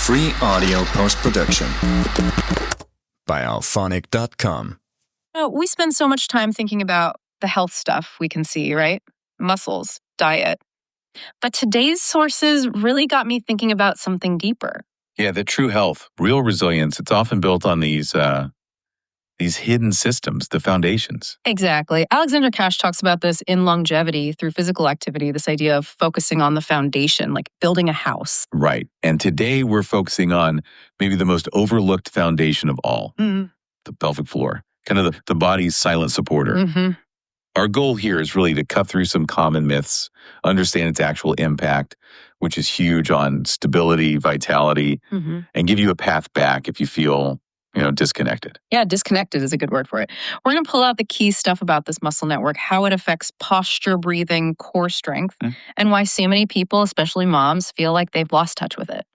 Free audio post-production by alphonic.com. We spend so much time thinking about the health stuff we can see, right? Muscles, diet. But today's sources really got me thinking about something deeper. Yeah, the true health, real resilience, it's often built on these hidden systems, the foundations. Exactly. Alexandra Kash talks about this in Longevity through physical activity, this idea of focusing on the foundation, like building a house. Right. And today we're focusing on maybe the most overlooked foundation of all, the pelvic floor, kind of the body's silent supporter. Mm-hmm. Our goal here is really to cut through some common myths, understand its actual impact, which is huge on stability, vitality, and give you a path back if you feel disconnected. Yeah, disconnected is a good word for it. We're going to pull out the key stuff about this muscle network, how it affects posture, breathing, core strength, and why so many people, especially moms, feel like they've lost touch with it.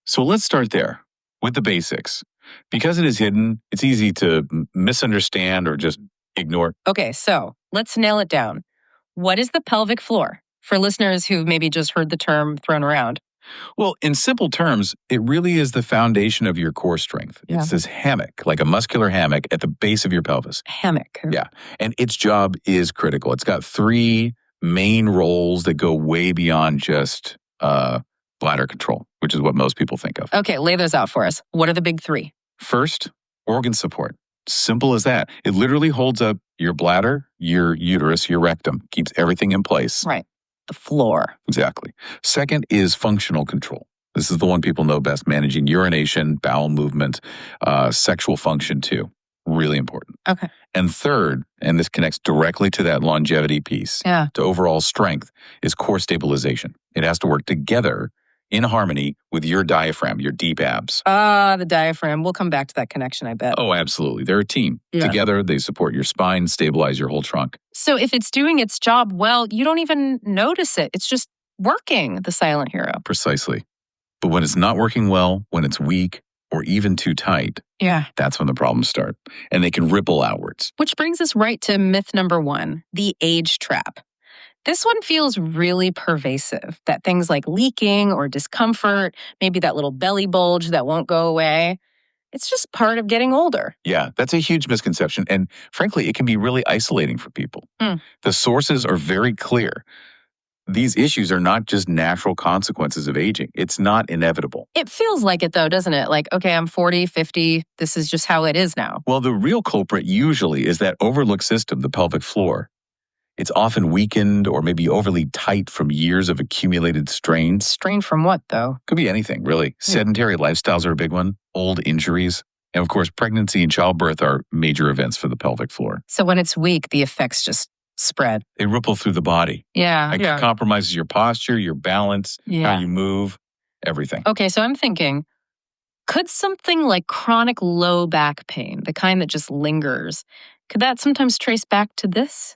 So let's start there with the basics. Because it is hidden, it's easy to misunderstand or just ignore. Okay, so let's nail it down. What is the pelvic floor? For listeners who've maybe just heard the term thrown around. Well, in simple terms, it really is the foundation of your core strength. Yeah. It's this hammock, like a muscular hammock at the base of your pelvis. Hammock. Yeah. And its job is critical. It's got three main roles that go way beyond just bladder control, which is what most people think of. Okay, lay those out for us. What are the big three? First, organ support. Simple as that. It literally holds up your bladder, your uterus, your rectum, keeps everything in place. Right. The floor. Exactly. Second is functional control. This is the one people know best, managing urination, bowel movement, sexual function too. Really important. Okay. And third, and this connects directly to that longevity piece, to overall strength, is core stabilization. It has to work together in harmony with your diaphragm, your deep abs. The diaphragm. We'll come back to that connection, I bet. Oh, absolutely. They're a team. Yeah. Together, they support your spine, stabilize your whole trunk. So if it's doing its job well, you don't even notice it. It's just working, the silent hero. Precisely. But when it's not working well, when it's weak, or even too tight, that's when the problems start. And they can ripple outwards. Which brings us right to myth number 1, the age trap. This one feels really pervasive, that things like leaking or discomfort, maybe that little belly bulge that won't go away, it's just part of getting older. Yeah, that's a huge misconception. And frankly, it can be really isolating for people. The sources are very clear. These issues are not just natural consequences of aging. It's not inevitable. It feels like it though, doesn't it? Like, okay, I'm 40, 50, this is just how it is now. Well, the real culprit usually is that overlooked system, the pelvic floor. It's often weakened or maybe overly tight from years of accumulated strain. Strain from what, though? Could be anything, really. Sedentary lifestyles are a big one, old injuries. And of course, pregnancy and childbirth are major events for the pelvic floor. So when it's weak, the effects just spread. They ripple through the body. Yeah. It compromises your posture, your balance, how you move, everything. Okay, so I'm thinking, could something like chronic low back pain, the kind that just lingers, could that sometimes trace back to this?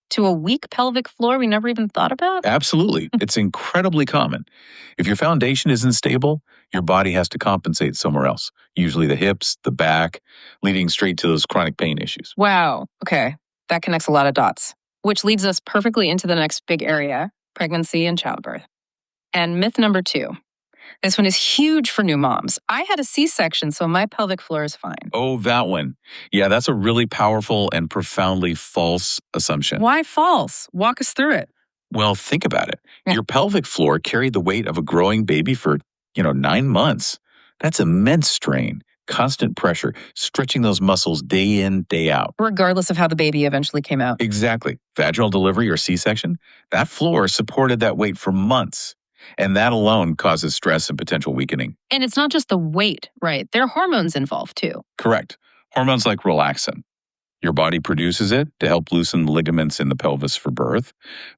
To a weak pelvic floor we never even thought about? Absolutely. It's incredibly common. If your foundation isn't stable, your body has to compensate somewhere else, usually the hips, the back, leading straight to those chronic pain issues. Wow. Okay. That connects a lot of dots, which leads us perfectly into the next big area, pregnancy and childbirth. And myth number 2. This one is huge for new moms. I had a C-section, so my pelvic floor is fine. Oh, that one. Yeah, that's a really powerful and profoundly false assumption. Why false? Walk us through it. Well, think about it. Your pelvic floor carried the weight of a growing baby for, 9 months. That's immense strain, constant pressure, stretching those muscles day in, day out. Regardless of how the baby eventually came out. Exactly. Vaginal delivery or C-section, that floor supported that weight for months. And that alone causes stress and potential weakening. And it's not just the weight, right? There are hormones involved too. Correct. Hormones like relaxin. Your body produces it to help loosen ligaments in the pelvis for birth,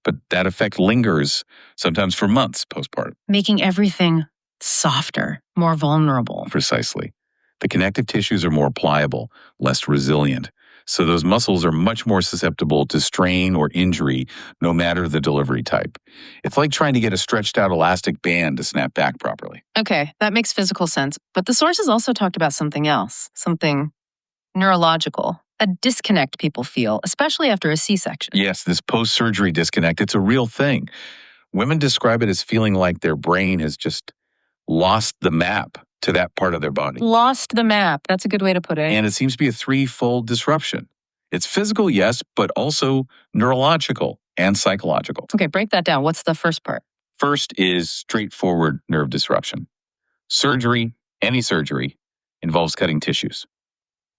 but that effect lingers sometimes for months postpartum. Making everything softer, more vulnerable. Precisely. The connective tissues are more pliable, less resilient. So those muscles are much more susceptible to strain or injury, no matter the delivery type. It's like trying to get a stretched out elastic band to snap back properly. Okay, that makes physical sense. But the sources also talked about something else, something neurological, a disconnect people feel, especially after a C-section. Yes, this post-surgery disconnect, it's a real thing. Women describe it as feeling like their brain has just lost the map. to that part of their body. Lost the map. That's a good way to put it. And it seems to be a threefold disruption. It's physical, yes, but also neurological and psychological. Okay, break that down. What's the first part? First is straightforward nerve disruption. Surgery, any surgery, involves cutting tissues.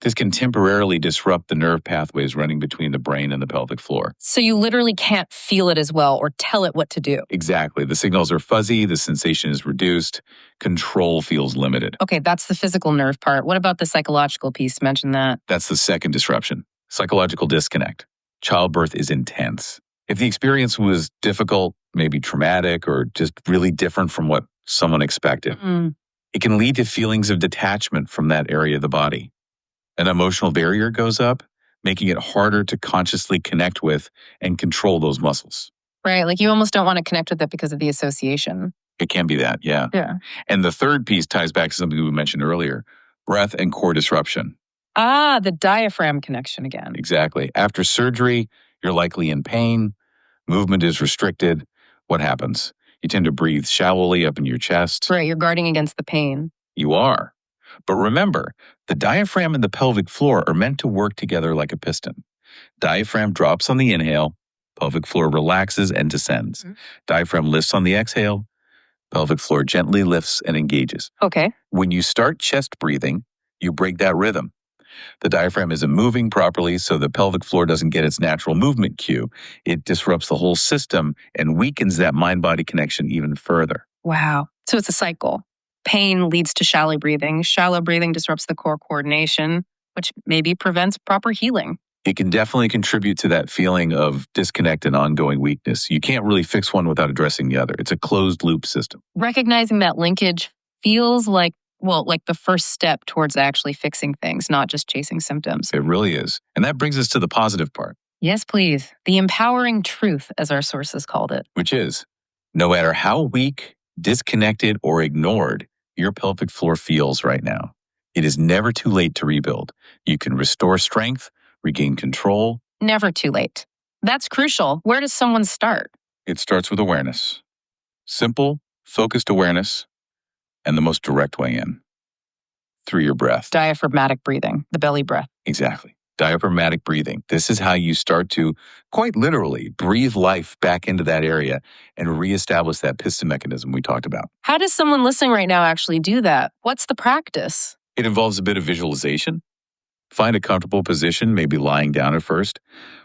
This can temporarily disrupt the nerve pathways running between the brain and the pelvic floor. So you literally can't feel it as well or tell it what to do. Exactly. The signals are fuzzy, the sensation is reduced, control feels limited. Okay, that's the physical nerve part. What about the psychological piece? Mention that. That's the second disruption. Psychological disconnect. Childbirth is intense. If the experience was difficult, maybe traumatic, or just really different from what someone expected, it can lead to feelings of detachment from that area of the body. An emotional barrier goes up, making it harder to consciously connect with and control those muscles. Right, like you almost don't want to connect with it because of the association. It can be that, yeah. And the third piece ties back to something we mentioned earlier, breath and core disruption. Ah, the diaphragm connection again. Exactly. After surgery, you're likely in pain, movement is restricted. What happens? You tend to breathe shallowly up in your chest. Right, you're guarding against the pain. You are. But remember, the diaphragm and the pelvic floor are meant to work together like a piston. Diaphragm drops on the inhale, pelvic floor relaxes and descends. Diaphragm lifts on the exhale, pelvic floor gently lifts and engages. Okay. When you start chest breathing, you break that rhythm. The diaphragm isn't moving properly, so the pelvic floor doesn't get its natural movement cue. It disrupts the whole system and weakens that mind-body connection even further. Wow. So it's a cycle. Pain leads to shallow breathing. Shallow breathing disrupts the core coordination, which maybe prevents proper healing. It can definitely contribute to that feeling of disconnect and ongoing weakness. You can't really fix one without addressing the other. It's a closed loop system. Recognizing that linkage feels like the first step towards actually fixing things, not just chasing symptoms. It really is. And that brings us to the positive part. Yes, please. The empowering truth, as our sources called it. Which is, no matter how weak, disconnected, or ignored your pelvic floor feels right now, it is never too late to rebuild. You can restore strength, regain control. Never too late. That's crucial. Where does someone start? It starts with awareness. Simple, focused awareness, and the most direct way in. Through your breath. Diaphragmatic breathing, the belly breath. Exactly. Diaphragmatic breathing. This is how you start to, quite literally, breathe life back into that area and reestablish that piston mechanism we talked about. How does someone listening right now actually do that? What's the practice? It involves a bit of visualization. Find a comfortable position, maybe lying down at first.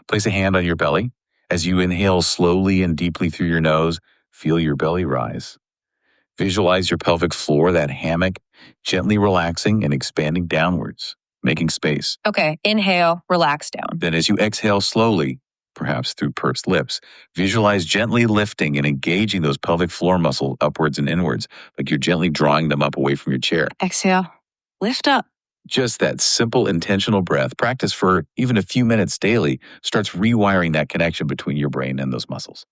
Place a hand on your belly. As you inhale slowly and deeply through your nose, feel your belly rise. Visualize your pelvic floor, that hammock, gently relaxing and expanding downwards, making space. Okay, inhale, relax down. Then as you exhale slowly, perhaps through pursed lips, visualize gently lifting and engaging those pelvic floor muscles upwards and inwards, like you're gently drawing them up away from your chair. Exhale, lift up. Just that simple, intentional breath, practice for even a few minutes daily, starts rewiring that connection between your brain and those muscles.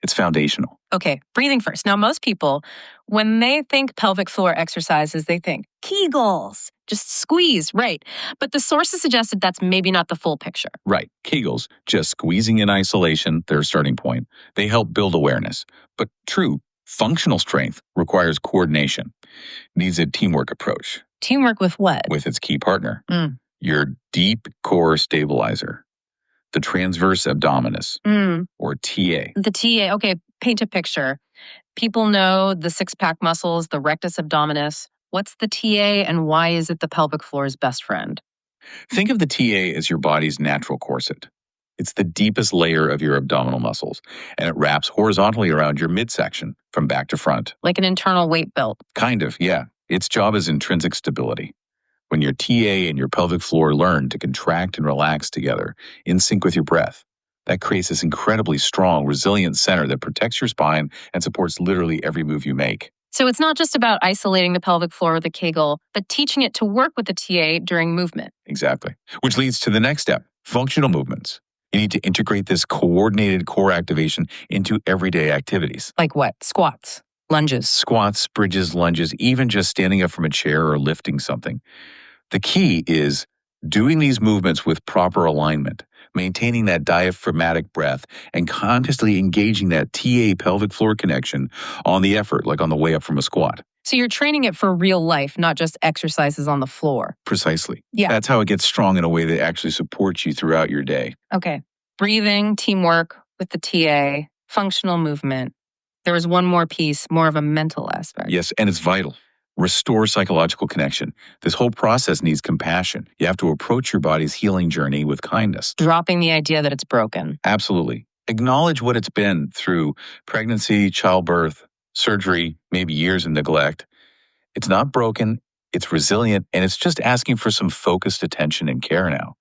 It's foundational. Okay, breathing first. Now, most people, when they think pelvic floor exercises, they think Kegels, just squeeze, right? But the sources suggested that's maybe not the full picture. Right. Kegels, just squeezing in isolation, their starting point. They help build awareness. But true, functional strength requires coordination. Needs a teamwork approach. Teamwork with what? With its key partner. Your deep core stabilizer. The transverse abdominis, or TA. The TA, okay, paint a picture. People know the six-pack muscles, the rectus abdominis. What's the TA and why is it the pelvic floor's best friend? Think of the TA as your body's natural corset. It's the deepest layer of your abdominal muscles, and it wraps horizontally around your midsection from back to front. Like an internal weight belt. Kind of, yeah. Its job is intrinsic stability. When your TA and your pelvic floor learn to contract and relax together in sync with your breath, that creates this incredibly strong, resilient center that protects your spine and supports literally every move you make. So it's not just about isolating the pelvic floor with a Kegel, but teaching it to work with the TA during movement. Exactly. Which leads to the next step, functional movements. You need to integrate this coordinated core activation into everyday activities. Like what? Squats, lunges. Squats, bridges, lunges, even just standing up from a chair or lifting something. The key is doing these movements with proper alignment, maintaining that diaphragmatic breath, and consciously engaging that TA pelvic floor connection on the effort, like on the way up from a squat. So you're training it for real life, not just exercises on the floor. Precisely. Yeah. That's how it gets strong in a way that actually supports you throughout your day. Okay. Breathing, teamwork with the TA, functional movement. There was one more piece, more of a mental aspect. Yes, and it's vital. Restore psychological connection. This whole process needs compassion. You have to approach your body's healing journey with kindness. Dropping the idea that it's broken. Absolutely. Acknowledge what it's been through pregnancy, childbirth, surgery, maybe years of neglect. It's not broken, it's resilient, and it's just asking for some focused attention and care now.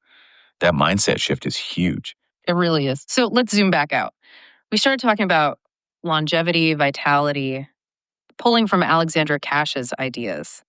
That mindset shift is huge. It really is. So let's zoom back out. We started talking about longevity, vitality, pulling from Alexandra Kash's ideas.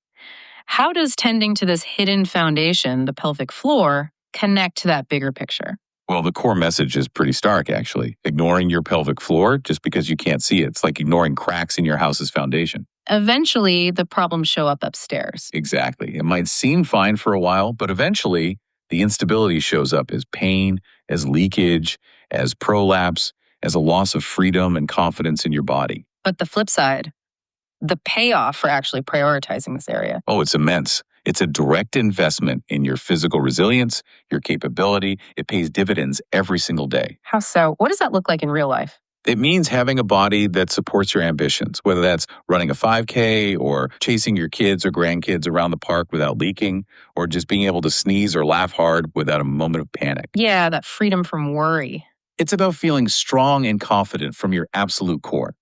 How does tending to this hidden foundation, the pelvic floor, connect to that bigger picture? Well, the core message is pretty stark, actually. Ignoring your pelvic floor just because you can't see it. It's like ignoring cracks in your house's foundation. Eventually, the problems show up upstairs. Exactly. It might seem fine for a while, but eventually the instability shows up as pain, as leakage, as prolapse, as a loss of freedom and confidence in your body. But the flip side, the payoff for actually prioritizing this area. Oh, it's immense. It's a direct investment in your physical resilience, your capability. It pays dividends every single day. How so? What does that look like in real life? It means having a body that supports your ambitions, whether that's running a 5K or chasing your kids or grandkids around the park without leaking, or just being able to sneeze or laugh hard without a moment of panic. Yeah, that freedom from worry. It's about feeling strong and confident from your absolute core.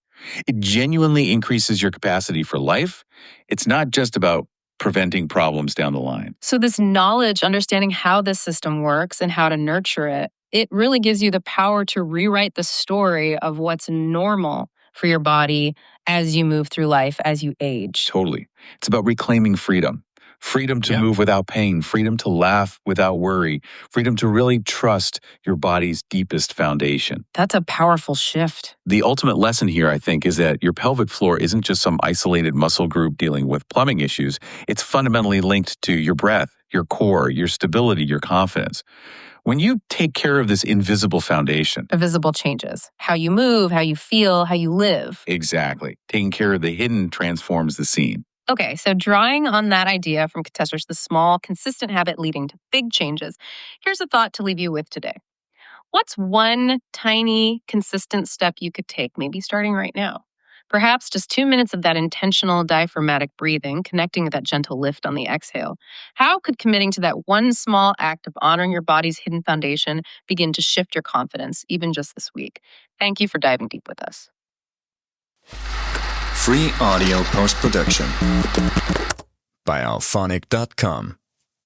It genuinely increases your capacity for life. It's not just about preventing problems down the line. So this knowledge, understanding how this system works and how to nurture it, it really gives you the power to rewrite the story of what's normal for your body as you move through life, as you age. Totally. It's about reclaiming freedom. Freedom to move without pain, freedom to laugh without worry, freedom to really trust your body's deepest foundation. That's a powerful shift. The ultimate lesson here, I think, is that your pelvic floor isn't just some isolated muscle group dealing with plumbing issues. It's fundamentally linked to your breath, your core, your stability, your confidence. When you take care of this invisible foundation, The visible changes. How you move, how you feel, how you live. exactly, taking care of the hidden transforms the scene. Okay, so drawing on that idea from Contesters, the small, consistent habit leading to big changes, here's a thought to leave you with today. What's one tiny, consistent step you could take, maybe starting right now? Perhaps just 2 minutes of that intentional diaphragmatic breathing, connecting with that gentle lift on the exhale. How could committing to that one small act of honoring your body's hidden foundation begin to shift your confidence, even just this week? Thank you for diving deep with us. Free audio post-production by alphonic.com.